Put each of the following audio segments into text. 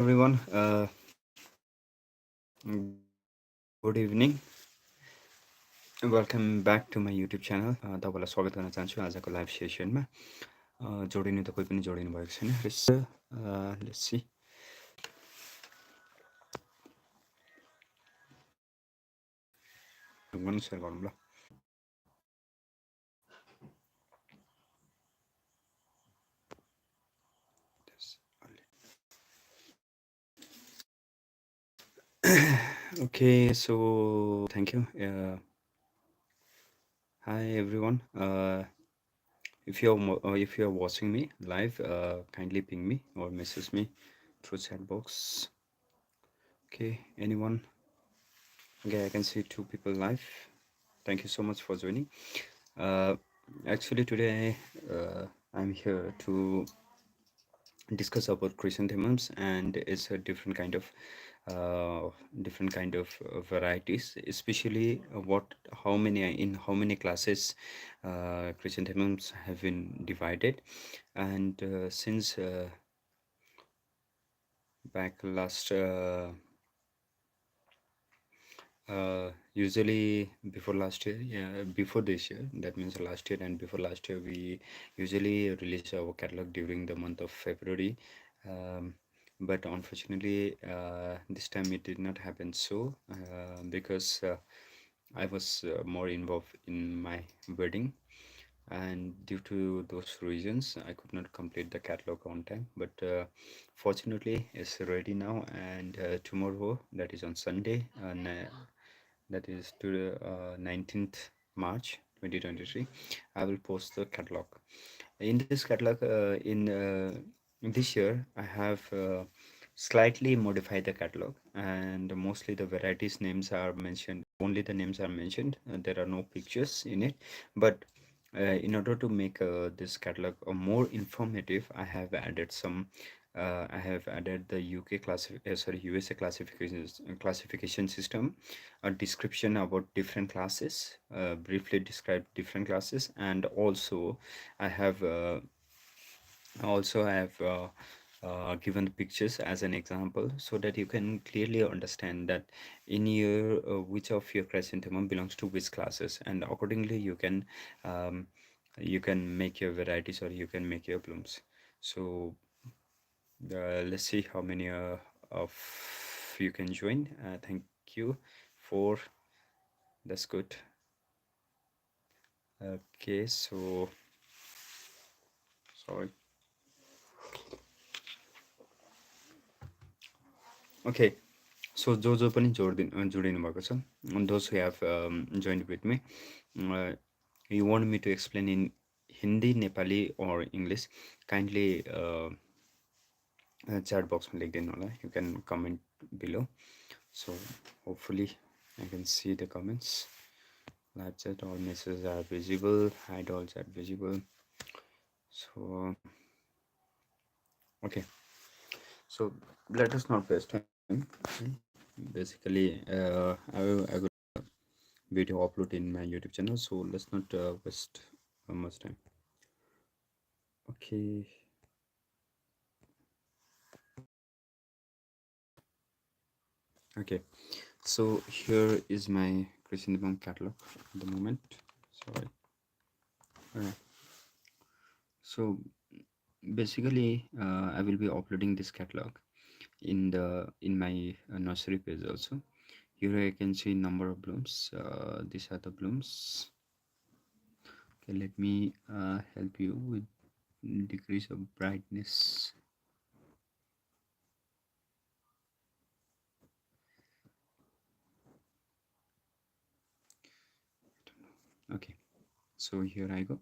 Everyone. Good evening. Welcome back to my YouTube channel. तपाईँलाई स्वागत गर्न चाहन्छु आजको लाइभ सेसनमा। जोडिनु त कोही पनि जोडिनु भएको छैन। Let's see. सेयर गरौँ ल। Okay, so thank you. Hi everyone. If you're watching me live, kindly ping me or message me through chat box. Okay, anyone? Okay, I can see two people live. Thank you so much for joining. Uh, Actually, today I'm here to discuss about chrysanthemums, and it's a different kind of varieties, especially how many classes chrysanthemums have been divided. And since back last usually before last year, yeah, before this year, that means last year and before last year, we usually release our catalog during the month of February. Um, but unfortunately, this time it did not happen so because I was more involved in my wedding, and due to those reasons I could not complete the catalog on time. But fortunately it's ready now, and tomorrow, that is on Sunday, and that is to the 19th March 2023, I will post the catalog. In this catalog, in this year, I have slightly modified the catalog, and mostly the varieties names are mentioned. Only the names are mentioned. There are no pictures in it. But in order to make this catalog more informative, I have added the USA classification system, a description about different classes, briefly describe different classes, and also I have given the pictures as an example, so that you can clearly understand that in your which of your chrysanthemum belongs to which classes, and accordingly you can make your varieties, or you can make your blooms. So let's see how many of you can join. Thank you for that's good. Okay, so sorry. Okay, so जो पनि जोडिनु भएको छ, those who have joined with me, you want me to explain in Hindi, Nepali or English, kindly chat box में लेखिदिनु होला. You can comment below, so hopefully I can see the comments. Live chat, all messages are visible, hide all chat visible. So okay, so let us not waste time. Basically I will video upload in my YouTube channel, so let's not waste much time. Okay, okay, so here is my chrysanthemum catalog at the moment. Sorry. So basically I will be uploading this catalog in my nursery page also. Here I can see number of blooms. These are the blooms. Okay, let me help you with decrease of brightness. Okay, so here I go.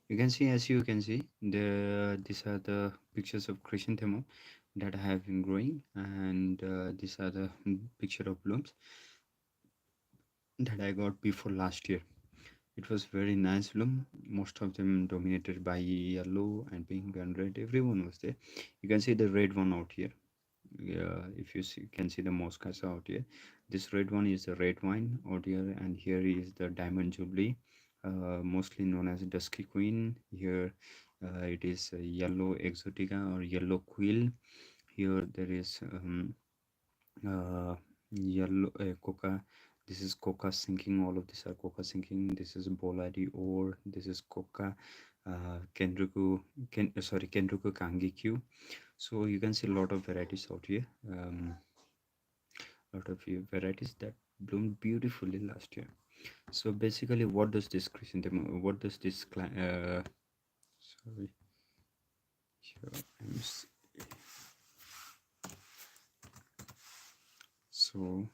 You can see, as you can see, these are the pictures of chrysanthemum that have been growing, and these are the picture of blooms that I got before last year. It was very nice bloom, most of them dominated by yellow and pink and red. Everyone was there. You can see the red one out here. If you can see the moscas out here. This red one is the red wine out here, and here is the diamond jubilee, mostly known as dusky queen. Here it is yellow exotica or yellow quill. Here there is uh, yellow coca. This is coca sinking. All of these are coca sinking. This is bolari ore. This is coca kenruku kenruku kangi q. So you can see a lot of varieties out here. Lot of varieties that bloomed beautifully last year. So basically, what does this chrysanthemum? What does this sorry, here so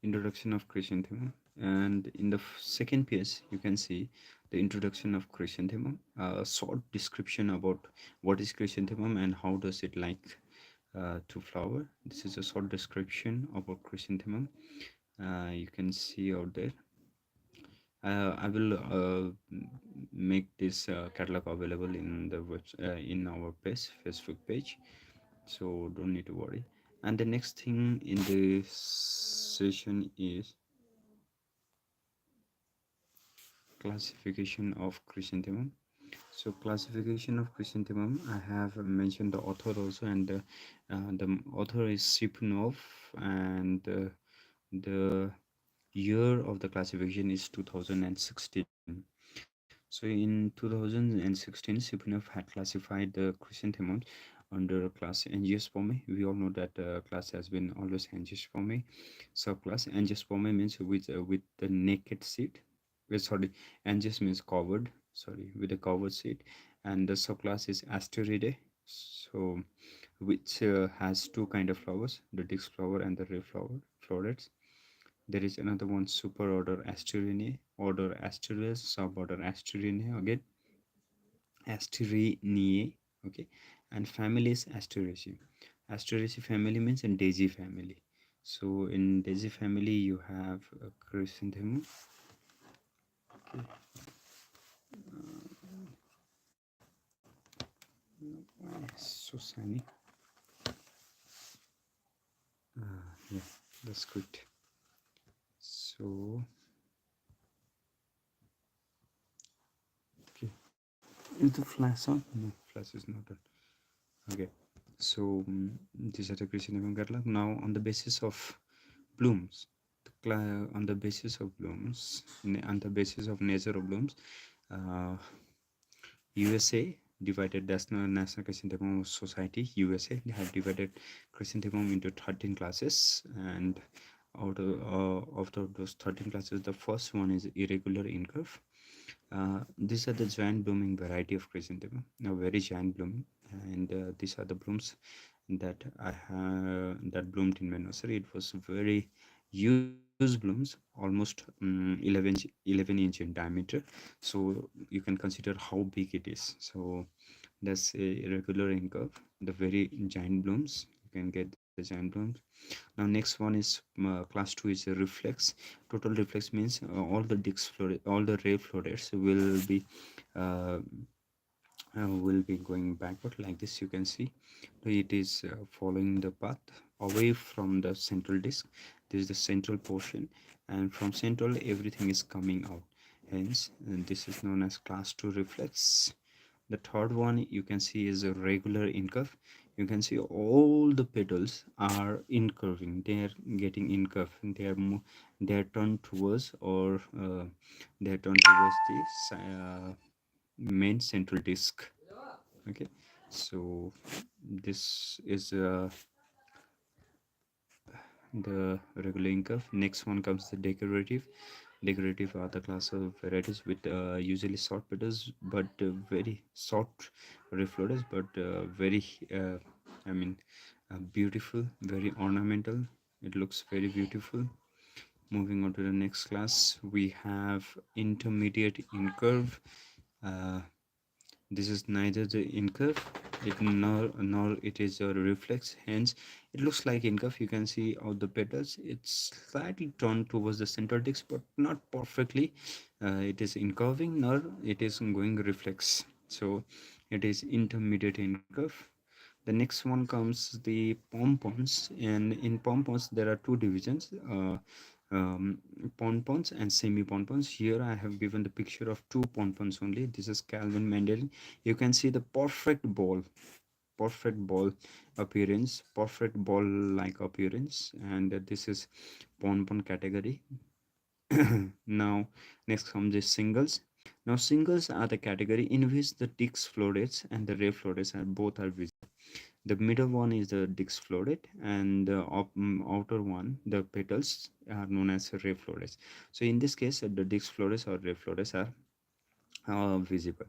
introduction of chrysanthemum, and in the second page you can see the introduction of chrysanthemum, a short description about what is chrysanthemum and how does it like to flower. This is a short description about chrysanthemum. You can see out there. I will make this catalog available in the in our page, Facebook page, so don't need to worry. And the next thing in the session is classification of chrysanthemum. So classification of chrysanthemum, I have mentioned the author also, and the author is Sipunov, and the year of the classification is 2016. So in 2016, Sipunov had classified the chrysanthemums under class Angiospermae. We all know that class has been always Angiospermae. Subclass Angiospermae means with the naked seed. Sorry, Angios means covered. Sorry, with a covered seed, and the subclass is Asteridae. So which has two kind of flowers: the disc flower and the ray flower florets. There is another one, superorder Asterinae, order Asterias, suborder Asterinae again, Asterinae, okay, and family is Asteraceae. Asteraceae family means in daisy family. So in daisy family you have a chrysanthemum. Okay, so shiny. Yeah, that's good. So okay, is the flash on? No, flash is not on. Okay, so these are the chrysanthemum catalog. Now on the basis of blooms, on the basis of blooms, on the basis of nature of blooms, uh, USA divided National Chrysanthemum Society, USA, they have divided chrysanthemum into 13 classes, and out of those 13 classes, the first one is irregular in curve. These are the giant blooming variety of chrysanthemum, now very giant blooming, and these are the blooms that I have that bloomed in my nursery. It was very huge blooms, almost 11 inch in diameter. So you can consider how big it is. So that's a irregular in curve, the very giant blooms. You can get the giant blooms. Now next one is class 2 is a reflex. Total reflex means all the all the ray florets uh, will be going backward like this. You can see it is following the path away from the central disk. This is the central portion, and from central everything is coming out, hence this is known as class 2 reflex. The third one you can see is a regular incurve. You can see all the petals are incurving, they are getting incurve, they are turned towards, or they are turned towards the main central disk. Okay, so this is the regular curve. Next one comes the decorative are the class of varieties with usually short petals, but very short reflores, but very I mean beautiful, very ornamental. It looks very beautiful. Moving on to the next class, we have intermediate incurve. uh, this is neither the incurve it nor it is a reflex, hence it looks like incurve. You can see out the petals, it's slightly turned towards the central disc, but not perfectly. It is incurving nor it is going reflex, so it is intermediate incurve. The next one comes the pompons, and in pompons there are two divisions, pompons and semi pompons. Here I have given the picture of two pompons only. This is Calvin Mandarin. You can see the perfect ball, perfect ball appearance, perfect ball like appearance, and this is pon category. Now, next comes the singles. Now, singles are the category in which the dix florets and the ray florets are both are visible. The middle one is the dix floret, and the outer one, the petals, are known as ray florets. So, in this case, the dix florets or ray florets are visible.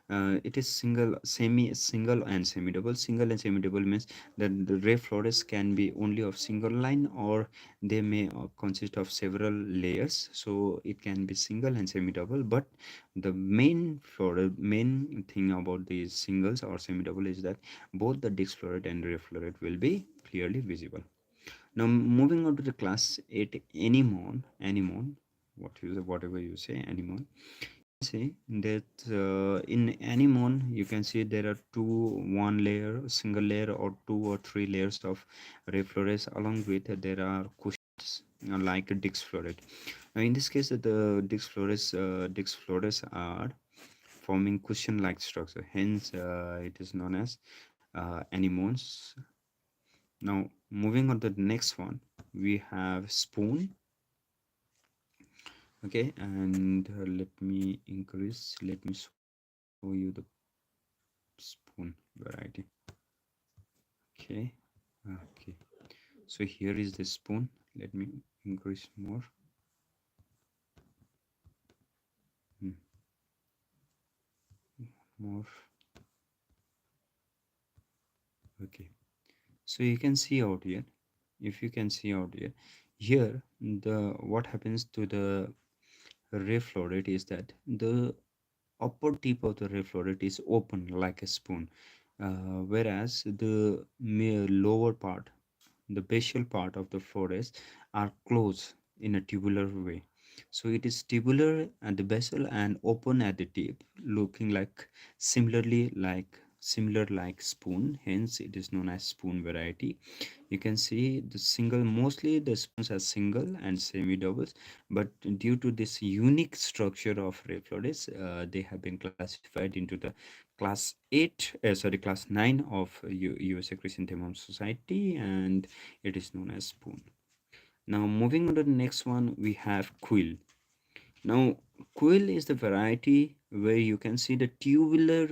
It is single and semi double. Single and semi double means that the ray florets can be only of single line, or they may consist of several layers, so it can be single and semi double. But the main thing about these singles or semi double is that both the disc floret and ray floret will be clearly visible. Now, moving on to the class 8 anemone, whatever you say, anemone. See that in anemone you can see there are one layer, single layer, or two or three layers of ray florets. Along with there are cushions like a dix floret. Now in this case dix florets are forming cushion like structure, hence it is known as anemones. Now moving on to the next one, we have spoon. Okay, and let me show you the spoon variety. Okay, okay, so here is the spoon. Let me increase more. Hmm, more. Okay, so you can see out here, if you can see out here the what happens to the ray floret is that the upper tip of the ray floret is open like a spoon, whereas the lower part, the basal part of the florets, are closed in a tubular way. So it is tubular at the basal and open at the tip, looking like similar like spoon. Hence, it is known as spoon variety. You can see the single, mostly the spoons are single and semi doubles, but due to this unique structure of ray florets, they have been classified into the class 9 of USA Chrysanthemum Society, and it is known as spoon. Now, moving on to the next one, we have quill. Now, quill is the variety where you can see the tubular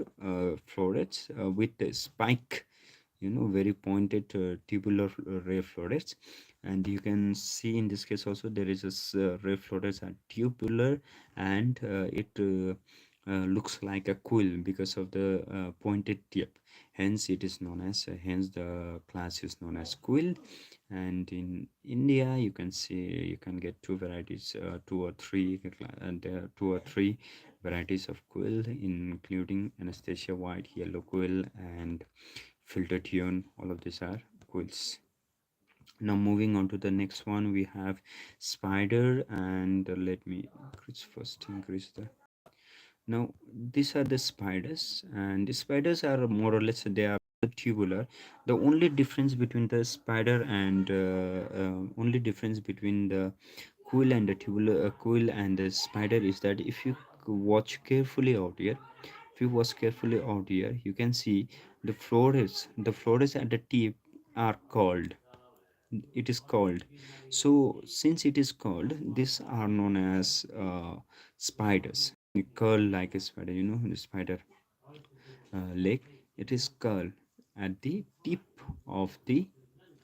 florets with the spike, very pointed tubular ray florets. And you can see in this case also there is ray florets are tubular, and it looks like a quill because of the pointed tip. Hence, it is known as hence the class is known as quill. And in India, you can see you can get two varieties, and there are two or three varieties of quill, including Anastasia white, yellow quill, and filter tune. All of these are quills. Now moving on to the next one, we have spider, and let me increase the. Now these are the spiders, and the spiders are more or less they are tubular. The only difference between the spider and only difference between the quill and the tubular quill and the spider is that if you watch carefully out here, if you watch carefully out here, you can see the florets at the tip are called. It is called. So since it is called, these are known as spiders. They curl like a spider, the spider leg. It is curl at the tip of the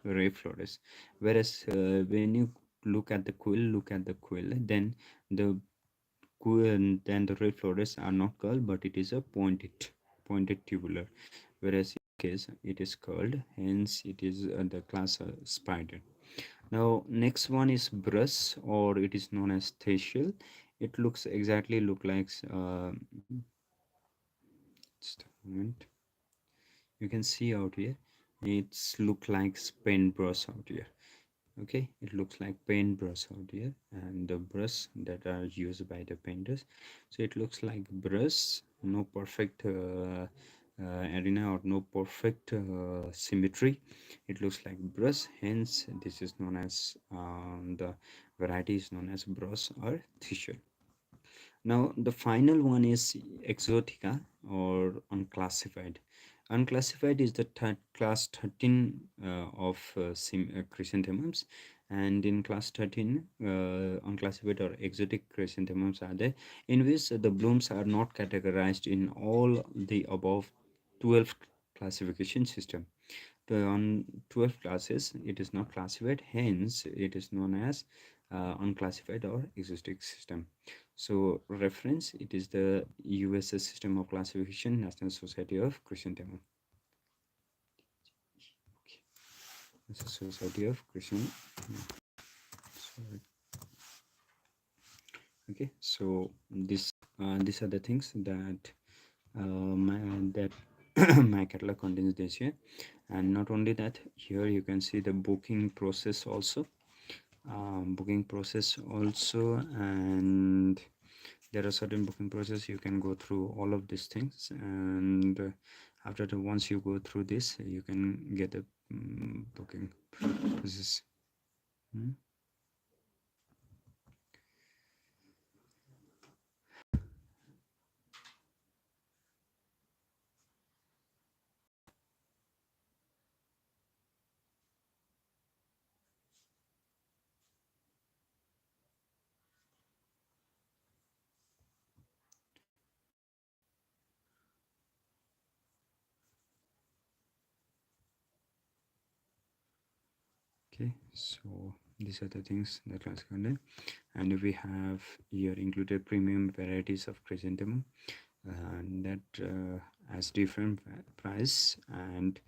ray florets. Whereas when you look at the quill, the then the ray florets are not curled, but it is a pointed tubular. Whereas in case it is curled, hence it is the class spider. Now next one is brush, or it is known as facial. It looks exactly look like just a moment. You can see out here, it's look like paintbrush out here. Okay, it looks like paintbrush out here, and the brush that are used by the painters. So it looks like brush, no perfect arena, or no perfect symmetry. It looks like brush, hence this is known as the variety is known as brush or thistle. Now the final one is exotica or unclassified. Unclassified is the class 13 of chrysanthemums, and in class 13, unclassified or exotic chrysanthemums are there, in which the blooms are not categorized in all the above 12 classification system. On 12 classes, it is not classified, hence it is known as unclassified or exotic system. So reference, it is the USS system of classification, National Society of Chrysanthemum. It's a Society of Christian. Sorry. Okay, so these are the things that my that my catalog contains this year, and not only that, here you can see the booking process also. Booking process also, and there are certain booking process you can go through all of these things, and after the once you go through this, you can get a booking process. Hmm? Okay, so these are the things that are contained, and we have here included premium varieties of chrysanthemum, and that has different price, and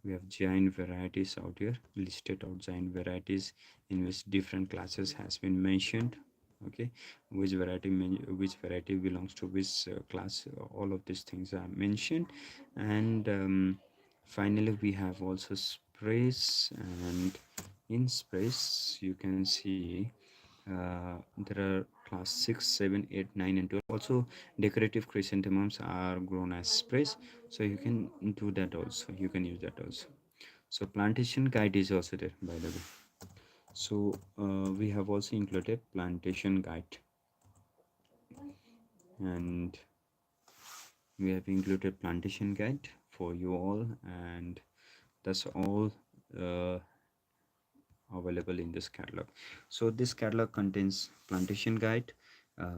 we have giant varieties out here listed out, giant varieties in which different classes has been mentioned. Okay, which variety belongs to which class, all of these things are mentioned, and finally we have also sprays, and in sprays you can see there are class 6, 7, 8, 9, and 12. Also decorative chrysanthemums are grown as sprays, so you can do that also, you can use that also. So plantation guide is also there, by the way. So we have also included plantation guide, and we have included plantation guide for you all, and that's all uh, available in this catalog. So this catalog contains plantation guide,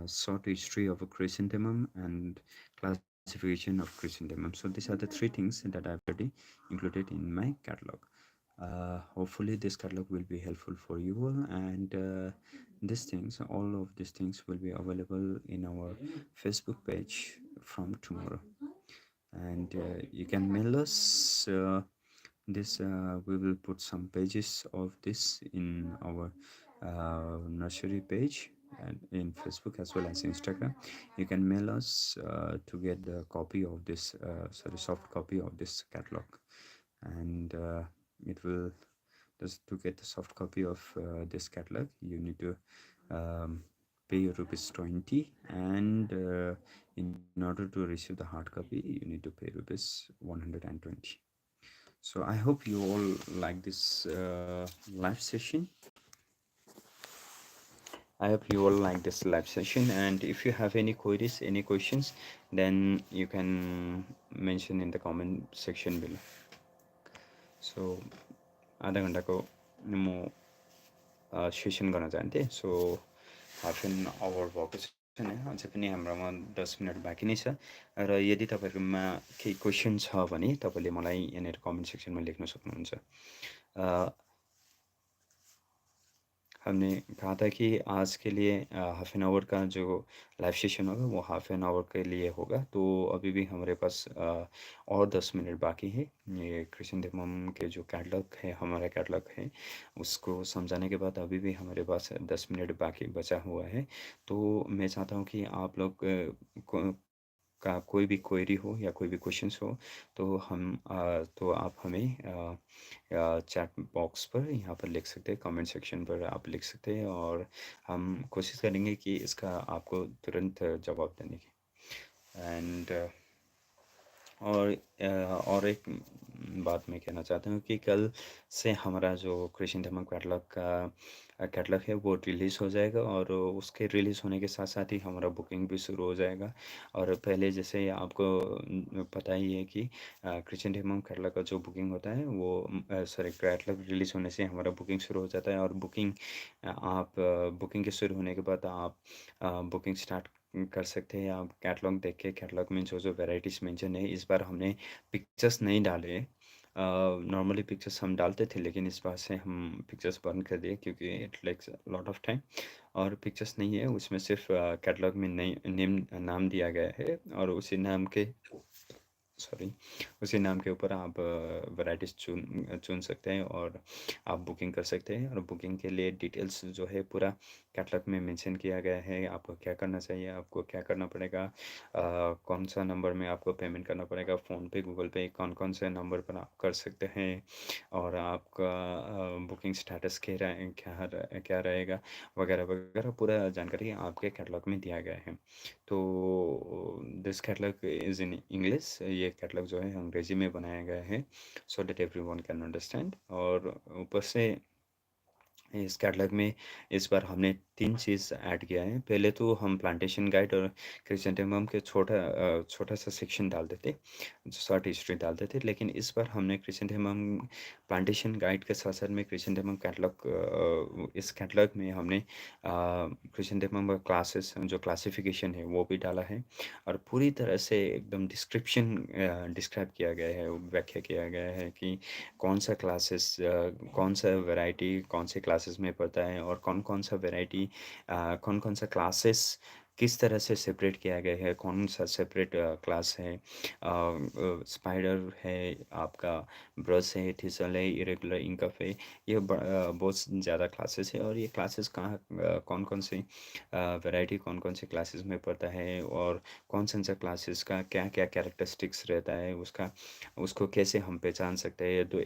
short history of a chrysanthemum, and classification of chrysanthemum. So these are the three things that I've already included in my catalog. Hopefully this catalog will be helpful for you all, and these things, all of these things will be available in our Facebook page from tomorrow, and you can mail us this. We will put some pages of this in our nursery page and in Facebook as well as Instagram. You can mail us to get the copy of this, sorry, soft copy of this catalog, and it will just to get the soft copy of this catalog. You need to um, pay rupees 20, and in order to receive the hard copy you need to pay rupees 120. So I hope you all like this live session. I hope you all like this live session, and if you have any queries, any questions, then you can mention in the comment section below. So आधा घन्टाको म session गर्न चाहन्थेँ, so half an hour भएको छैन, अझै पनि हाम्रोमा 10 minute बाँकी नै छ, र यदि तपाईँहरूमा केही क्वेसन छ भने तपाईँले मलाई यहाँनिर कमेन्ट सेक्सनमा लेख्न सक्नुहुन्छ। हमने कहा था कि आज के लिए हाफ एन आवर का जो लाइव सेशन होगा वो हाफ एन आवर के लिए होगा, तो अभी भी हमारे पास और 10 मिनट बाकी है। ये क्रिसेंथेमम के जो कैटलॉग है, हमारा कैटलॉग है, उसको समझाने के बाद अभी भी हमारे पास 10 मिनट बाकी बचा हुआ है। तो मैं चाहता हूँ कि आप लोग का कोई भी क्वेरी हो या कोई भी क्वेश्चंस हो, तो तो आप हमें चैट बॉक्स पर यहाँ पर लिख सकते हैं, कमेंट सेक्शन पर आप लिख सकते हैं, और हम कोशिश करेंगे कि इसका आपको तुरंत जवाब देने की। एंड और एक बात मैं कहना चाहता हूँ कि कल से हमारा जो क्रिसेंथेमम कैटलॉग का कैटलॉग है वो रिलीज़ हो जाएगा, और उसके रिलीज़ होने के साथ साथ ही हमारा बुकिंग भी शुरू हो जाएगा। और पहले जैसे आपको पता ही है कि क्रिसेंटेमम कैटलॉग का जो बुकिंग होता है वो सॉरी कैटलॉग रिलीज़ होने से हमारा बुकिंग शुरू हो जाता है। और बुकिंग आप बुकिंग के शुरू होने के बाद आप बुकिंग स्टार्ट कर सकते हैं। आप कैटलॉग देख के कैटलॉग में जो जो वेराइटीज़ मेंशन है, इस बार हमने पिक्चर्स नहीं डाले। नॉर्मली पिक्चर्स हम डालते थे, लेकिन इस बार से हम पिक्चर्स बंद कर दिए क्योंकि it takes lot of time. और पिक्चर्स नहीं है उसमें, सिर्फ कैटलॉग में नई नेम नाम दिया गया है, और उसी नाम के सॉरी उसी नाम के ऊपर आप वैराइटीज़ चुन चुन सकते हैं, और आप बुकिंग कर सकते हैं। और बुकिंग के लिए डिटेल्स जो है पूरा कैटलॉग में मेंशन किया गया है। आपको क्या करना चाहिए, आपको क्या करना पड़ेगा, कौन सा नंबर में आपको पेमेंट करना पड़ेगा, फ़ोनपे गूगल पे कौन कौन से नंबर पर आप कर सकते हैं, और आपका बुकिंग स्टेटस क्या रहेगा, वगैरह वगैरह पूरा जानकारी आपके कैटलॉग में दिया गया है। तो this catalogue is in English, ये कैटलॉग जो है अंग्रेजी में बनाया गया है, so that everyone can understand. और ऊपर से इस कैटलॉग में इस बार हमने तीन चीज़ ऐड किया है। पहले तो हम प्लांटेशन गाइड और क्रिसेंटेमम के छोटा सा सेक्शन डालते थे, शॉर्ट हिस्ट्री डालते थे, लेकिन इस बार हमने क्रिसेंटेमम प्लांटेशन गाइड के साथ साथ में क्रिसेंटेमम कैटलॉग इस कैटलॉग में हमने क्रिसेंटेमम का क्लासेस जो क्लासिफिकेशन है वो भी डाला है। और पूरी तरह से एकदम डिस्क्राइब किया गया है, व्याख्या किया गया है कि कौन सा क्लासेस कौन सा वैरायटी कौन से क्लासेस में पड़ता है, और कौन कौन सा वैरायटी कौन कौन सा क्लासेस किस तरह से सेपरेट किया गया है, कौन सा सेपरेट क्लास है। स्पाइडर है, आपका ब्रश है, थिसल है, इरेगुलर इंकफ है, ये बहुत ज़्यादा क्लासेस है। और ये क्लासेस कौन कौन से वैरायटी कौन कौन से क्लासेस में पड़ता है, और कौन सा क्लासेस का क्या क्या कैरेक्टरिस्टिक्स रहता है उसका, उसको कैसे हम पहचान सकते हैं। तो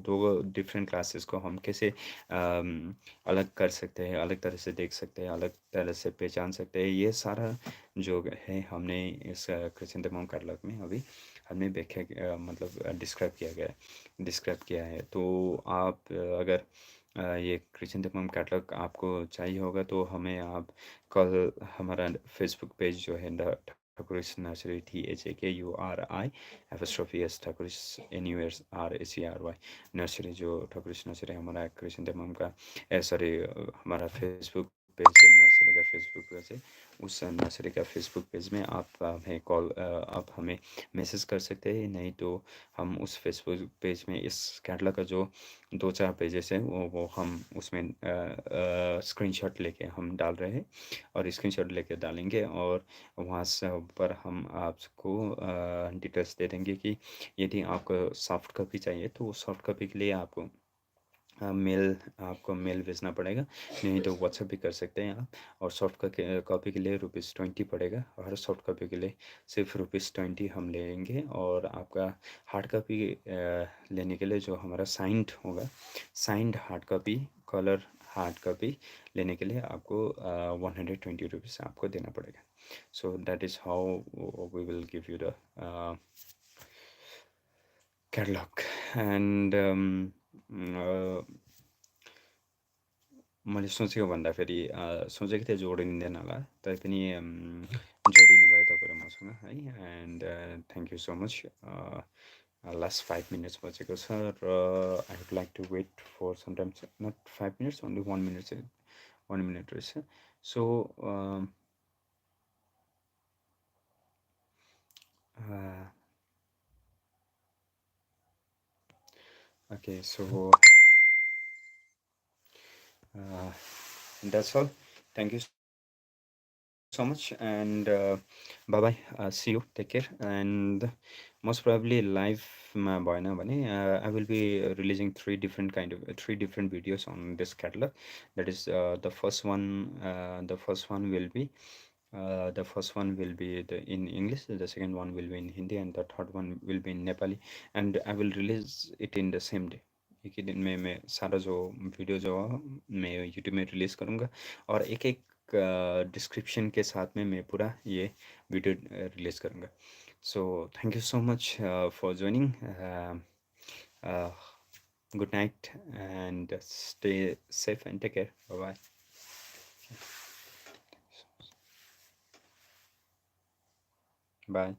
दो डिफरेंट क्लासेस को हम कैसे अलग कर सकते हैं, अलग तरह से देख सकते हैं, अलग तरह से पहचान सकते हैं, ये सारा जो है हमने इस क्रिसेंटेमम कैटलॉग में अभी हमने मतलब डिस्क्राइब किया है। तो आप अगर ये क्रिसेंटेमम कैटलॉग आपको चाहिए होगा तो हमें आप कल हमारा फेसबुक पेज जो है Thakuri's nursery THAKURI apostrophe S Thakuri's NURSRACRY nursery, जो ठाकुरिस नर्सरी हमारा क्रिसेंटेमम का सॉरी हमारा फेसबुक पेज है, नर्सरी का फेसबुक पेज है। उस नर्सरी का फेसबुक पेज में आप हमें मैसेज कर सकते हैं। नहीं तो हम उस फेसबुक पेज में इस कैटलॉग का जो दो चार पेजेस हैं वो हम उसमें स्क्रीनशॉट लेके हम डाल रहे हैं, और स्क्रीनशॉट लेके डालेंगे, और वहाँ से पर हम आपको डिटेल्स दे देंगे कि यदि आपको सॉफ्ट कॉपी चाहिए तो सॉफ्ट कॉपी के लिए मेल आपको मेल भेजना पड़ेगा, नहीं तो व्हाट्सएप भी कर सकते हैं आप। और सॉफ्ट कॉपी के लिए ₹20 पड़ेगा, और हर सॉफ्ट कॉपी के लिए सिर्फ ₹20 हम लेंगे। और आपका हार्ड कॉपी लेने के लिए जो हमारा साइंड होगा, signed hard copy, colour hard copy लेने के लिए आपको ₹120 आपको देना पड़ेगा। So that is how we will give you the catalog. And मैले सोचेको भन्दाखेरि सोचेको थिएँ जोडिँदैन होला, तैपनि जोडिनु भयो तपाईँहरू मसँग है। And thank you so much. Last 5 minutes बचेको छ, र I would like to wait for sometimes, not 5 minutes, only 1 minute चाहिँ 1 मिनट रहेछ। So okay, so that's all. Thank you so much, and bye bye. See you. Take care. And most probably live ma bhayena bhane I will be releasing three different videos on this catalog. That is the first one will be in English, the second one will be in Hindi, and the third one will be in Nepali. And I will release it in the same day। एक ही दिन में मैं सारा जो video जो मैं YouTube में release करूँगा, और एक एक डिस्क्रिप्शन के साथ में मैं पूरा ये वीडियो रिलीज़ करूँगा। So thank you so much for joining. Good night and stay safe and take care. Bye bye. Bye.